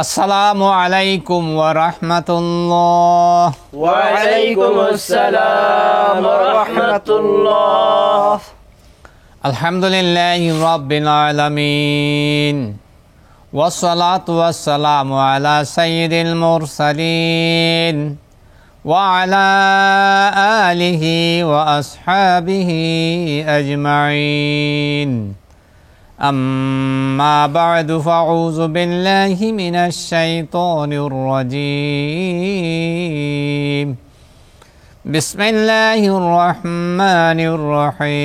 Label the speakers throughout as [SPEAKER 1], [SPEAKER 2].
[SPEAKER 1] আসসালামু আলাইকুম ওয়া রাহমাতুল্লাহ।
[SPEAKER 2] ওয়া আলাইকুমুস সালাম ওয়া রাহমাতুল্লাহ।
[SPEAKER 1] আলহামদুলিল্লাহি রাব্বিল আলামিন ওয়াস সালাতু ওয়াস সালামু আলা সাইয়্যিদিল মুরসালিন ওয়া আলা আলিহি ওয়া আসহাবিহি আজমাইন। أما بعد فأعوذ بالله من الشيطان الرجيم بسم الله الرحمن الرحيم।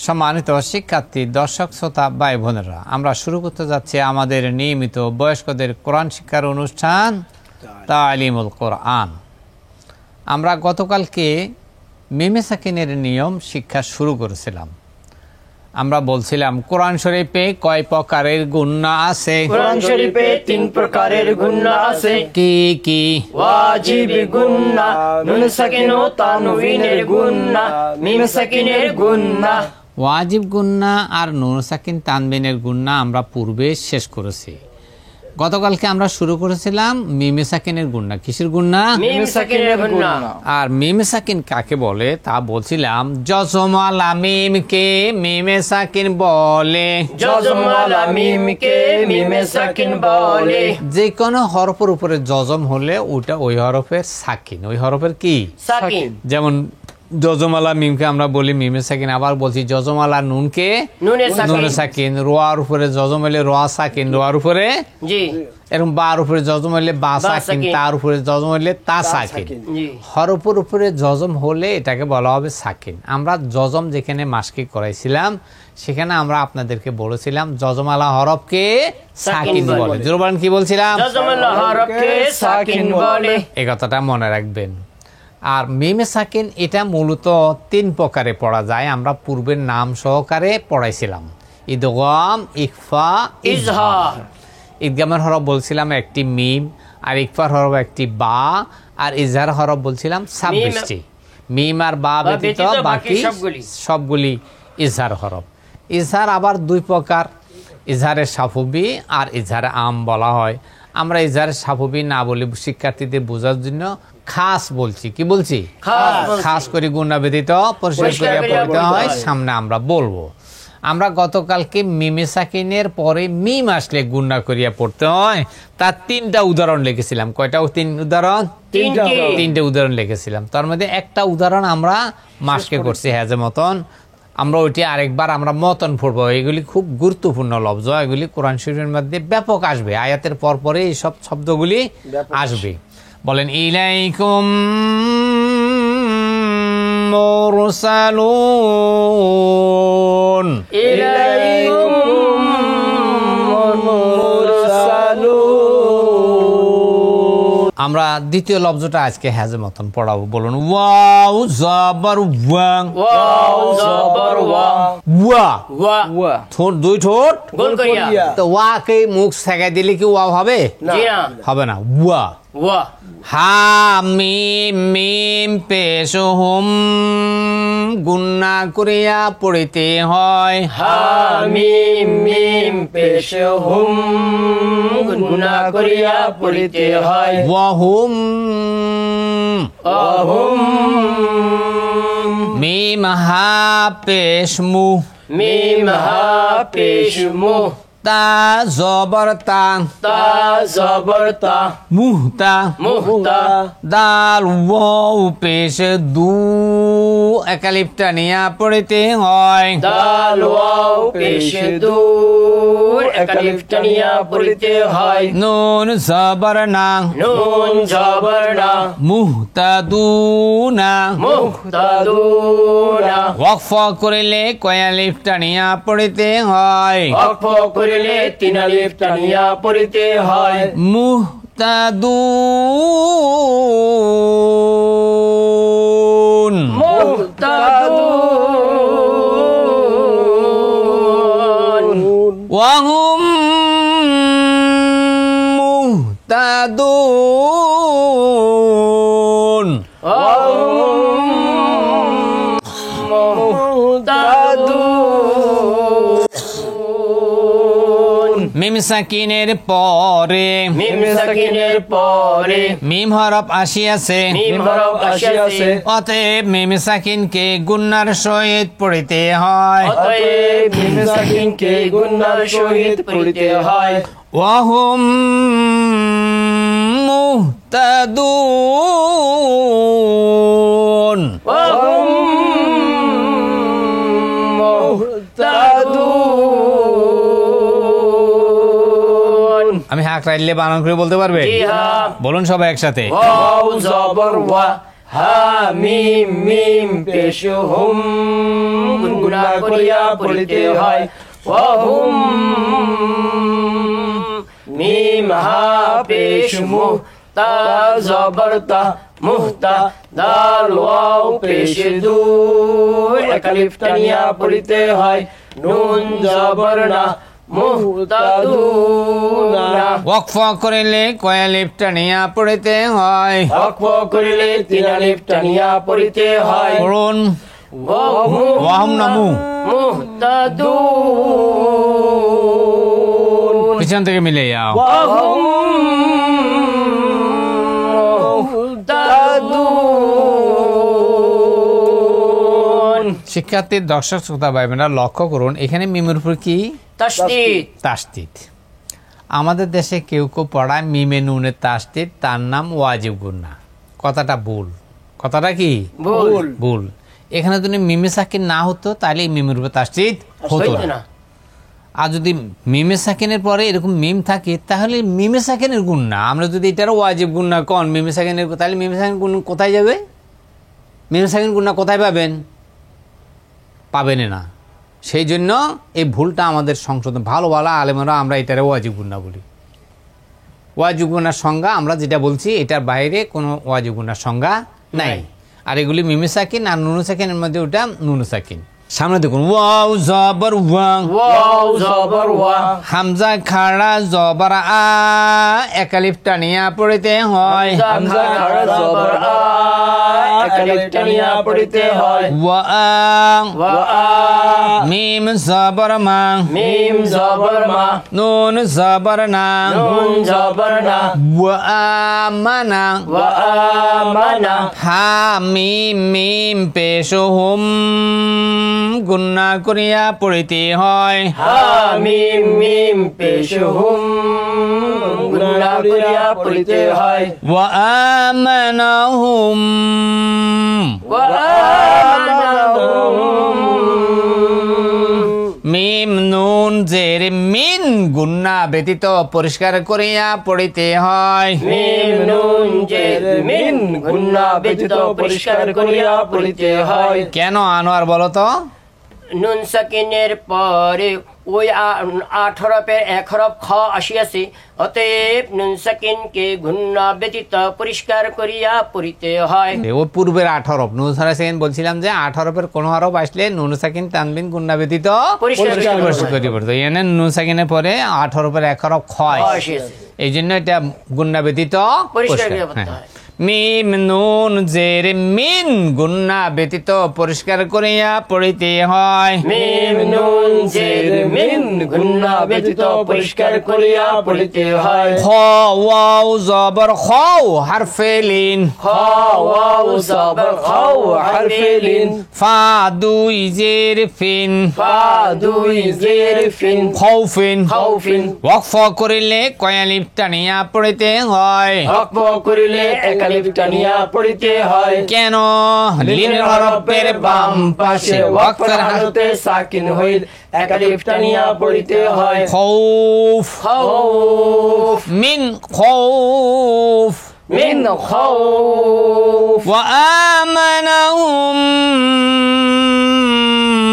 [SPEAKER 1] সম্মানিত শিক্ষার্থী, দর্শক শ্রোতা ভাই বোনেরা, আমরা শুরু করতে যাচ্ছি আমাদের নিয়মিত বয়স্কদের কোরআন শিক্ষার অনুষ্ঠান তালিমুল কোরআন। আমরা গতকালকে মিমে সাকিনের নিয়ম শিক্ষা শুরু করেছিলাম। আমরা বলছিলাম কোরআন শরীফে কয় প্রকারের গুণনা আছে?
[SPEAKER 2] কোরআন শরীফে 3 প্রকারের গুণনা আছে।
[SPEAKER 1] কি কি?
[SPEAKER 2] ওয়াজিব গুণনা, নুন সাকিন ও তানউইনের গুণনা, মিম সাকিনের গুণনা।
[SPEAKER 1] ওয়াজিব গুণনা আর নুন সাকিন তানবিনের গুণনা আমরা পূর্বে শেষ করেছি। গতকালকে আমরা শুরু করেছিলাম মিমে সাকিনের গুণনা। কিসের গুণনা?
[SPEAKER 2] মিম সাকিনের গুণনা।
[SPEAKER 1] আর মিমে সাকিন কাকে বলে তা বলছিলাম। জজমালা মিমকে মিমে সাকিন বলে।
[SPEAKER 2] জজমালা মিমকে মিমে সাকিন বলে।
[SPEAKER 1] যে কোনো হরফের উপরে জজম হলে ওটা ওই হরফের সাকিন। ওই হরফের কি?
[SPEAKER 2] সাকিন।
[SPEAKER 1] যেমন জজমালা মিমকে আমরা বলি মিমে সাকিন। আবার বলছি জজমালা নুনকে নুনে সাকিন। রোয়ার উপরে জজম হলে রোয়া সাকিন, রোয়ার উপরে
[SPEAKER 2] জি।
[SPEAKER 1] এরকম বার উপরে জজম হলে বা সাকিন, তার উপরে জজম হলে তা সাকিন। হরফের উপরে জজম হলে এটাকে বলা হবে সাকিন। আমরা জজম যেখানে মাসকে করাইছিলাম সেখানে আমরা আপনাদেরকে বলেছিলাম জজমালা হরফকে সাকিন বলে। জোরবান কি বলছিলাম?
[SPEAKER 2] জজমালা হরফকে সাকিন বলে।
[SPEAKER 1] এই কথাটা মনে রাখবেন। আর মিমে সাকিন এটা মূলত 3 প্রকারে পড়া যায়। আমরা পূর্বের নাম সহকারে পড়াইছিলাম। ইদগাম, ইখফা, ইজহার। ইদগামের হরফ বলছিলাম একটি মিম, আর ইখফার হরফ একটি বা, আর ইজহার হরফ বলছিলাম 26টি। মিম আর বা ব্যতীত বাকি সবগুলি ইজহার হরফ। ইজহার আবার 2 প্রকার, ইজহারে সাফবি আর ইজহারে আম বলা হয়। আমরা ইজহারে সাফবি না বলি শিক্ষার্থীদের বোঝার জন্য খাস বলছি। কি বলছি? খাস করে গুণা ব্যতীত পরিষ্কার করিয়া পড়তে হয়, সামনে আমরা বলবো। আমরা গতকালকে মিমে সাকিনের পরে মিম আসলে গুণা করিয়া পড়তে হয় তার 3টা উদাহরণ লিখেছিলাম। কয়টা 3 উদাহরণ? 3টে উদাহরণ লিখেছিলাম। তার মধ্যে একটা উদাহরণ আমরা মাসকে করছি হেজে মতন। আমরা ওইটি আরেকবার আমরা মতন পড়বো। এগুলি খুব গুরুত্বপূর্ণ লফজ, এগুলি কোরআন শরীফের মধ্যে ব্যাপক আসবে। আয়াতের পর পরে এইসব শব্দগুলি আসবে। বলেন ইলাইকুম মুরসালুন।
[SPEAKER 2] ইলাইকুম মুরসালুন।
[SPEAKER 1] আমরা দ্বিতীয় লফজটা আজকে হেজে মতন পড়াবো। বলুন ওয়াও জবর ওয়া।
[SPEAKER 2] ওয়াও জবর ওয়া।
[SPEAKER 1] ওয়া
[SPEAKER 2] ওয়া।
[SPEAKER 1] ঠোঁট 2 ঠোঁট
[SPEAKER 2] গোল করিয়া।
[SPEAKER 1] তো ওয়া কে মুখ সেগাই দিলে কি ওয়া হবে?
[SPEAKER 2] জি না,
[SPEAKER 1] হবে না। ওয়া।
[SPEAKER 2] ওয়া।
[SPEAKER 1] হা মিম মিম পেশ হুম গুণনা করিয়া পড়িতে হয়।
[SPEAKER 2] হা মিম মিম পেশ হুম গুণনা করিয়া পড়িতে হয়।
[SPEAKER 1] ওয়াহুম
[SPEAKER 2] অহুম
[SPEAKER 1] মিম হা পেশ মু।
[SPEAKER 2] মিম হা পেশ মু।
[SPEAKER 1] তা জবর তা।
[SPEAKER 2] তা জবর তা।
[SPEAKER 1] মুহতা
[SPEAKER 2] মুহতা।
[SPEAKER 1] দাল ওয়াও পেশ দু একালিপটা নিয়া পড়িতে হয়।
[SPEAKER 2] দাল ওয়াও পেশ দূর একালিফটানিয়া পড়িতে হয়।
[SPEAKER 1] নুন জবর না।
[SPEAKER 2] নুন জবর না।
[SPEAKER 1] মুহতাদুনা।
[SPEAKER 2] মুহতাদুনা।
[SPEAKER 1] ওয়াকফ করিলে কয়ালিপটা নিয়া পড়িতে হয়।
[SPEAKER 2] ওয়াকফ করিলে 3 আলিফ টানিয়া পড়িতে হয়।
[SPEAKER 1] মুহতাদুন।
[SPEAKER 2] মুহতাদুন।
[SPEAKER 1] ওয়াহুম মুহতাদুন।
[SPEAKER 2] মুহতাদুন।
[SPEAKER 1] মিম সাকিনের পরে
[SPEAKER 2] মিম সাকিনের পরে
[SPEAKER 1] মিম হরফ আসিয়াছে
[SPEAKER 2] মিম হরফ আসিয়াছে
[SPEAKER 1] অতএব মিম সাকিনকে গুন্নার সহিত পড়িতে হয়
[SPEAKER 2] অতএব মিম সাকিনকে গুন্নার সহিত পড়িতে হয়
[SPEAKER 1] ওয়াহুম মুহতাদুন
[SPEAKER 2] ওয়াহুম মুহতাদুন
[SPEAKER 1] আমি হাক রাইলে বানান করে বলতে পারবে
[SPEAKER 2] জি হ্যাঁ
[SPEAKER 1] বলুন সবাই একসাথে
[SPEAKER 2] ওয়াও জবর ওয়া হা মিম মিম পেশ হুম গুণা করিয়া পড়িতে হয় ওয়াহুম মিম হা পেশ মুহ তা জবর তা মুহতা দাল ওয়াও পেশ দু এক আলিফ টানিয়া পড়িতে হয় নুন জবর না মুহতাদুনা
[SPEAKER 1] ওয়াকফ করিলে কয় আলিফ টানিয়া পড়িতে হয়
[SPEAKER 2] ওয়াকফ করিলে তিন আলিফ টানিয়া পড়িতে হয়
[SPEAKER 1] পড়ুন ওয়াহুম নামু
[SPEAKER 2] মুহতাদুন
[SPEAKER 1] পিছন থেকে মিলে যাও
[SPEAKER 2] ওয়াহুম মুহতাদুন
[SPEAKER 1] শিক্ষার্থীর দর্শক শ্রোতা ভাই বোনেরা লক্ষ্য করুন এখানে মিমের উপর কি
[SPEAKER 2] তাসদীদ
[SPEAKER 1] তাসদিদ আমাদের দেশে কেউ কেউ পড়ায় মিমে নুনের তাসদিদ তার নাম ওয়াজিব গুন্না কথাটা ভুল কথাটা কি
[SPEAKER 2] ভুল
[SPEAKER 1] ভুল এখানে যদি মিমে সাকিন না হতো তাহলে এই মিমের উপর তাসদিদ হতো
[SPEAKER 2] হইতো
[SPEAKER 1] না
[SPEAKER 2] না
[SPEAKER 1] আর যদি মিমে সাকিনের পরে এরকম মিম থাকে তাহলে মিমে সাকিনের গুন্না আমরা যদি এটারও ওয়াজিব গুন্না কন মিমে সাকিনের তাহলে মিমে সাকিন গুণ কোথায় যাবে মিমে সাকিন গুন্না কোথায় পাবেন পাবেন না সেই জন্য এই ভুলটা আমাদের সংশোধন ভালো ভালো আলেমরা আমরা এটারে ওয়াজিব গুন্না বলি ওয়াজিব গুন্নার সংজ্ঞা আমরা যেটা বলছি এটার বাইরে কোনো ওয়াজিব গুন্নার সংজ্ঞা নাই আর এগুলি মিমে সাকিন আর নুনু সাকিনের মধ্যে ওটা নুনু সাকিন সামনে দেখুন ওয়াও জবর ওয়া
[SPEAKER 2] ওয়াও জবর ওয়া
[SPEAKER 1] হামজা খাড়া জবর আ এক আলিফ টানিয়া পড়িতে হয়
[SPEAKER 2] হামজা খাড়া জবর আ এক আলিফ টানিয়া পড়িতে হয়
[SPEAKER 1] ওয়া
[SPEAKER 2] ওয়া আ
[SPEAKER 1] মিম জবর মা
[SPEAKER 2] মিম জবর মা
[SPEAKER 1] নুন জবর না
[SPEAKER 2] নুন জবর না
[SPEAKER 1] ওয়া আমানা
[SPEAKER 2] ওয়া আমানা
[SPEAKER 1] হা মিম মিম পেশ হুম গুন্না করিয়া পড়িতে হয়
[SPEAKER 2] হা মিম মিম পেশ হুম গুণা করিয়া পড়িতে হয়
[SPEAKER 1] ওয়া আমানাহুম
[SPEAKER 2] ওয়া আমানাহুম
[SPEAKER 1] মিম নুন জের মিন গুন্না ব্যতীত পরিষ্কার করিয়া পড়িতে হয়
[SPEAKER 2] মিম নুন জের মিন গুণা ব্যতীত পরিষ্কার করিয়া পড়িতে হয়
[SPEAKER 1] কেন আনোয়ার বলো তো
[SPEAKER 2] নুন সাকিনের পরে ওই 8 হরফের 1 হরফ খ আসিয়াছে অতএব নুন সাকিনকে গুণা ব্যতীত পরিষ্কার করিয়া পড়িতে হয়
[SPEAKER 1] ও পূর্বের 8 হরফ নুন সাকিন বলছিলাম যে 8 হরফের কোন হরফ আসলে নুন সাকিন তানবিন গুন্না ব্যতীত
[SPEAKER 2] পরিষ্কার
[SPEAKER 1] করিয়া পড়তো এখানে নুন সাকিনের পরে 8 হরফের 1 হরফ খ
[SPEAKER 2] আসিয়াছে
[SPEAKER 1] এই জন্য এটা গুন্না ব্যতীত
[SPEAKER 2] পরিষ্কার
[SPEAKER 1] পরিষ্কার।
[SPEAKER 2] করিয়া পড়তে
[SPEAKER 1] হ্যাঁ।
[SPEAKER 2] হয়
[SPEAKER 1] মিম নুন জের মিন গুন্না ব্যতীত পরিষ্কার করিয়া পড়িতে হয়
[SPEAKER 2] মিম নুন জের মিন গুণা ব্যতীত পরিষ্কার করিয়া পড়িতে হয়
[SPEAKER 1] খ ওয়াও জবর খাও হারফে লিন
[SPEAKER 2] খ ওয়াও জবর খাও হারফে লিন
[SPEAKER 1] ফা দুই জের ফিন
[SPEAKER 2] ফা দুই জের ফিন
[SPEAKER 1] খাউফিন
[SPEAKER 2] খাউফিন
[SPEAKER 1] ওয়াকফ করিলে কয় আলিফ টানিয়া পড়িতে হয়
[SPEAKER 2] হকফ করিলে এক আলিফ টানিয়া পড়িতে হয়
[SPEAKER 1] কেন লিনের হরফের বাম পাশে ওয়াকফের
[SPEAKER 2] হালতে সাকিন হইল এক আলিফ টানিয়া পড়িতে হয়
[SPEAKER 1] খাউফ
[SPEAKER 2] খাউফ
[SPEAKER 1] মিন খাউফ
[SPEAKER 2] মিন খাউফ
[SPEAKER 1] وآمنهم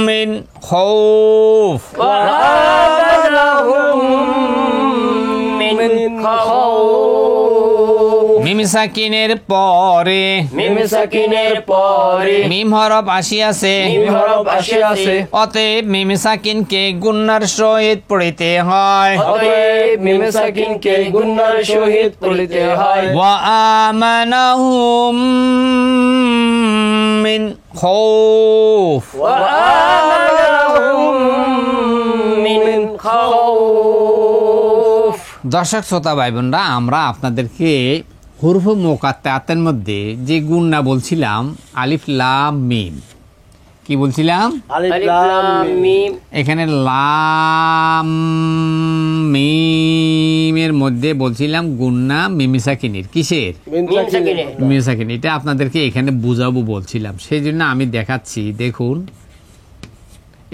[SPEAKER 1] من خوف
[SPEAKER 2] وآمنهم من خوف
[SPEAKER 1] মিম সাকিনের পরে
[SPEAKER 2] মিম সাকিনের পরে
[SPEAKER 1] মিম হরফ আসিয়াছে
[SPEAKER 2] মিম হরফ আসিয়াছে
[SPEAKER 1] অতএব মিম সাকিনকে গুন্নার সহিত পড়িতে হয়
[SPEAKER 2] অতএব মিম সাকিনকে গুণার সহিত পড়িতে হয়
[SPEAKER 1] وآمنهم من خوف
[SPEAKER 2] وآمنهم من خوف
[SPEAKER 1] দর্শক শ্রোতা ভাই বোনরা, আমরা আপনাদেরকে হুরফ মুকাত্তাতের মধ্যে যে গুণনা বলছিলাম, আলিফ লাম মিম, কি বলছিলাম?
[SPEAKER 2] আলিফ লাম মিম।
[SPEAKER 1] এখানে লাম মিমের মধ্যে বলছিলাম গুণনা মিম সাকিনের, কিসের?
[SPEAKER 2] মিম সাকিনে।
[SPEAKER 1] মিম সাকিন। এটা আপনাদেরকে এখানে বুঝাবো বলছিলাম, সেই জন্য আমি দেখাচ্ছি। দেখুন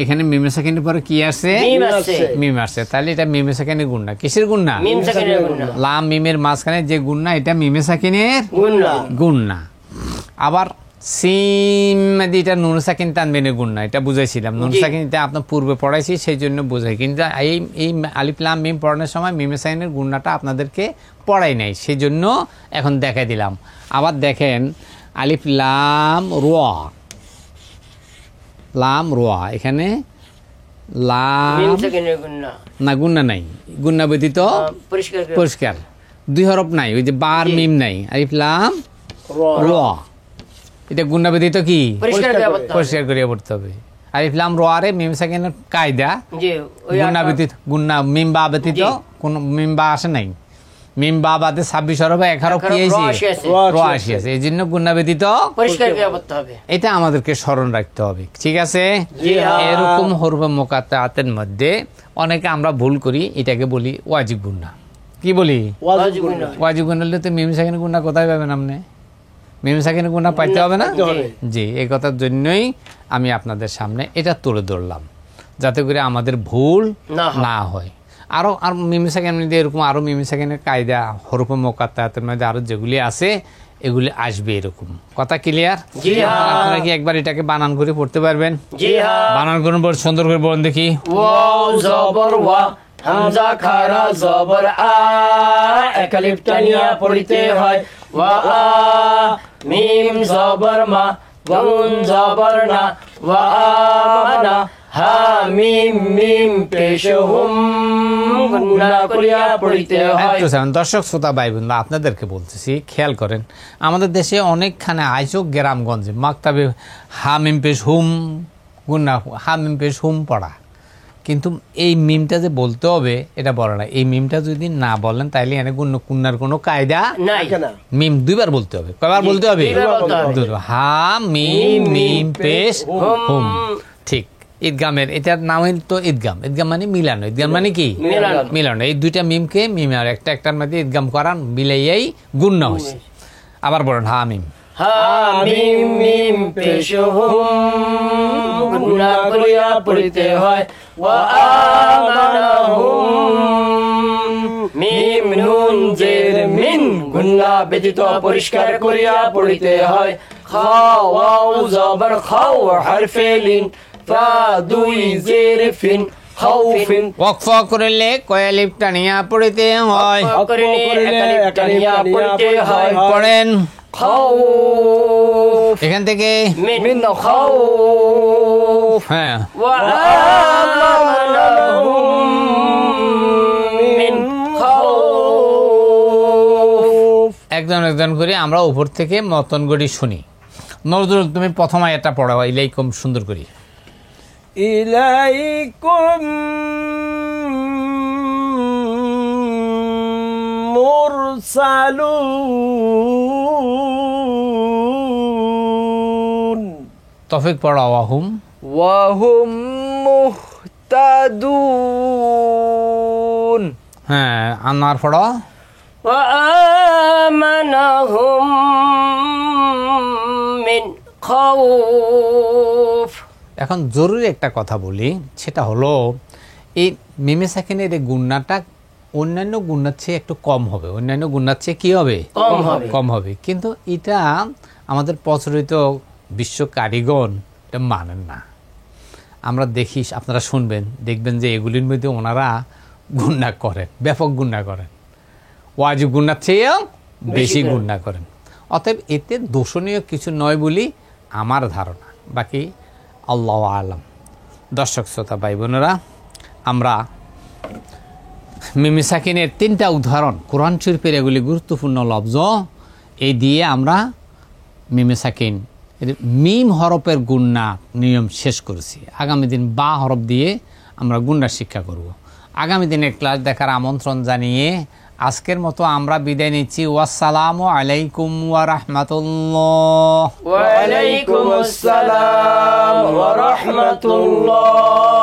[SPEAKER 1] এখানে মিম সাকিনের পরে কি আসছে?
[SPEAKER 2] মিম আছে।
[SPEAKER 1] মিম আসছে। তাহলে এটা মিম সাকিনের গুণনা। কিসের গুণনা?
[SPEAKER 2] মিম সাকিনের গুণনা।
[SPEAKER 1] লাম মিমের মাঝখানে যে গুণনা, এটা মিম সাকিনের
[SPEAKER 2] গুণনা।
[SPEAKER 1] গুণনা। আবার সিম এটা নুন সাকিন তানবিনের গুণনা, এটা বুঝাইছিলাম। নুন সাকিন এটা আপনার পূর্বে পড়াইছি, সেই জন্য বুঝাই। কিন্তু এই আলিফ লাম মিম পড়ানোর সময় মিম সাকিনের গুণনাটা আপনাদেরকে পড়াই নাই, সেই জন্য এখন দেখাই দিলাম। আবার দেখেন আলিফ লাম রোয়া, লাম রোয়া, এখানে
[SPEAKER 2] মিম
[SPEAKER 1] লাম
[SPEAKER 2] সাকিনের গুণনা।
[SPEAKER 1] না, গুণনা নাই, গুণনা ব্যতীত
[SPEAKER 2] পরিষ্কার করে।
[SPEAKER 1] পরিষ্কার, দুই হরফ নাই, ওই যে বার মিম নাই, আলিফ লাম র, এটা গুণনা ব্যতীত কি?
[SPEAKER 2] পরিষ্কার করে পড়তে হবে।
[SPEAKER 1] পরিষ্কার করিয়া পড়তে হবে। আলিফ লাম র আরে মিম সাকিনের কায়দা,
[SPEAKER 2] জি, ওই
[SPEAKER 1] গুণনা ব্যতীত, গুণনা মিম বা ব্যতীত
[SPEAKER 2] জি।
[SPEAKER 1] কোন মিম বা আসে নাই। মিম বা বাদে 26 হরফে 1 হরফ কি
[SPEAKER 2] এক হরফ
[SPEAKER 1] হয়েছে?
[SPEAKER 2] র আসি আছে।
[SPEAKER 1] র আসি আছে, এই জন্য গুণনা ব্যতীত
[SPEAKER 2] পরিষ্কার করে পড়তে হবে।
[SPEAKER 1] এটা আমাদেরকে স্মরণ রাখতে হবে, ঠিক আছে?
[SPEAKER 2] জি হ্যাঁ।
[SPEAKER 1] এরকম হরফে মুকাত্তাতের মধ্যে অনেকে আমরা ভুল করি, এটাকে বলি ওয়াজিব গুণনা। কি বলি?
[SPEAKER 2] ওয়াজিব গুণনা।
[SPEAKER 1] ওয়াজিব গুণনা হলে তো মিম সাকিনের গুণনা কোথায় পাবেন আপনি? মিম সাকিনের গুণনা পাইতে হবে না? জি, এই কথার জন্যই আমি আপনাদের সামনে এটা তুলে ধরলাম, যাতে করে আমাদের ভুল না হয়। আরও আর মিম সাকিনের মধ্যে এরকম আরও মিম সাকিনের কায়দা হরফে মুকাত্তাতের মধ্যে আরও যেগুলি আছে এগুলি আসবে, এরকম কথা ক্লিয়ার?
[SPEAKER 2] জি হ্যাঁ।
[SPEAKER 1] আপনারা কি একবার এটাকে বানান করে পড়তে পারবেন?
[SPEAKER 2] জি হ্যাঁ।
[SPEAKER 1] বানান করে সুন্দর করে বলুন দেখি।
[SPEAKER 2] ওয়াও জবর ওয়া, হামজা খারা জবর আ, এক আলিফ টানিয়া পড়িতে হয়। ওয়া আ, মিম জবর মা, গুণ জবর না, ওয়া আমানা, হা মিম মিম পেশ হুম, গুণনা করিয়া পড়িতে হয়।
[SPEAKER 1] দর্শক শ্রোতা ভাই বোনরা, আপনাদেরকে বলতেছি, খেয়াল করেন, আমাদের দেশে অনেকখানে আইসো গ্রামগঞ্জে মাকতাবে হা মিম পেশ হুম গুণা, হা মিম পেশ হুম পড়া, কিন্তু এই মিমটা যে বলতে হবে এটা বলে না। এই মিমটা যদি না বলেন তাইলে এখানে গুণার কোনো কায়দা
[SPEAKER 2] নাই।
[SPEAKER 1] মিম দুইবার বলতে হবে। কয়বার বলতে হবে?
[SPEAKER 2] দুইবার বলতে হবে।
[SPEAKER 1] দুইবার। হা মিম মিম পেশ হুম। ঠিক। ঈদগামের এটার নাম তো ঈদগাম। ঈদগাম মানে মিলানো। ঈদগাম মানে কি?
[SPEAKER 2] মিলানো।
[SPEAKER 1] মিলানো। এই দুইটা মিমকে মিম আর একটার মধ্যে ঈদগাম করান, মিলাইয়াই গুণনা হয়েছে। আবার বলেন হা মিম।
[SPEAKER 2] হা মিম মিম পেশ হুম, গুণনা করিয়া পড়িতে হয়। ওয়া আমানাহুম, মিম নুন জের মিন, গুণনা ব্যতীত পরিষ্কার করিয়া পড়িতে হয়। খা ওয়াও জবর খাও, হারফে লিন, ফা দুই জের ফিন, খাউফিন।
[SPEAKER 1] ওয়াকফ করলে কয়ালিফ টানিয়া পড়িতে হয়।
[SPEAKER 2] করিলে এক আলিফ টানিয়া পড়িতে হয়।
[SPEAKER 1] পড়েন
[SPEAKER 2] খাউফ,
[SPEAKER 1] এখান থেকে।
[SPEAKER 2] মিন খাউফ,
[SPEAKER 1] হ্যাঁ,
[SPEAKER 2] وآمنهم من خوف।
[SPEAKER 1] একজন একজন করে আমরা উপর থেকে মতন গড়ি শুনি। নজরুল, তুমি প্রথম আয়াতটা পড়াও ইলাইকুম সুন্দর করি।
[SPEAKER 2] ইলাইকুম মুরসালুন
[SPEAKER 1] তফিক পড়াও। আহুম
[SPEAKER 2] ওয়াহুম মুহতাদুন।
[SPEAKER 1] হ্যাঁ, আনার পড়া।
[SPEAKER 2] وآمنهم من خوف।
[SPEAKER 1] এখন জরুরি একটা কথা বলি, সেটা হলো এই মিমে সাকিনের এই গুণনাটা অন্যান্য গুণনার চেয়ে একটু কম হবে। অন্যান্য গুণনার চেয়ে কি হবে? কম হবে। কিন্তু এটা আমাদের প্রচলিত বিশ্ব কারিগণ এটা মানেন না। আমরা দেখি, আপনারা শুনবেন, দেখবেন যে এগুলির মধ্যে ওনারা গুণনা করেন, ব্যাপক গুণনা করেন, ওয়াজিব গুণনার চেয়েও বেশি গুণনা করেন। অতএব এতে দোষণীয় কিছু নয় বলি আমার ধারণা, বাকি আল্লাহু আলাম। দর্শক শ্রোতা ভাই বোনেরা, আমরা মিমে সাকিনের 3টা উদাহরণ কোরআন শরীফের, এগুলি গুরুত্বপূর্ণ লফজ, এই দিয়ে আমরা মিমে সাকিন মিম হরফের গুণনা নিয়ম শেষ করেছি। আগামী দিন বা হরফ দিয়ে আমরা গুণনা শিক্ষা করব। আগামী দিনের ক্লাস দেখার আমন্ত্রণ জানিয়ে আজকের মতো আমরা বিদায় নিচ্ছি। ওয়াসসালামু আলাইকুম ওয়া রাহমাতুল্লাহ।
[SPEAKER 2] ওয়া আলাইকুম আসসালাম ওয়া রাহমাতুল্লাহ।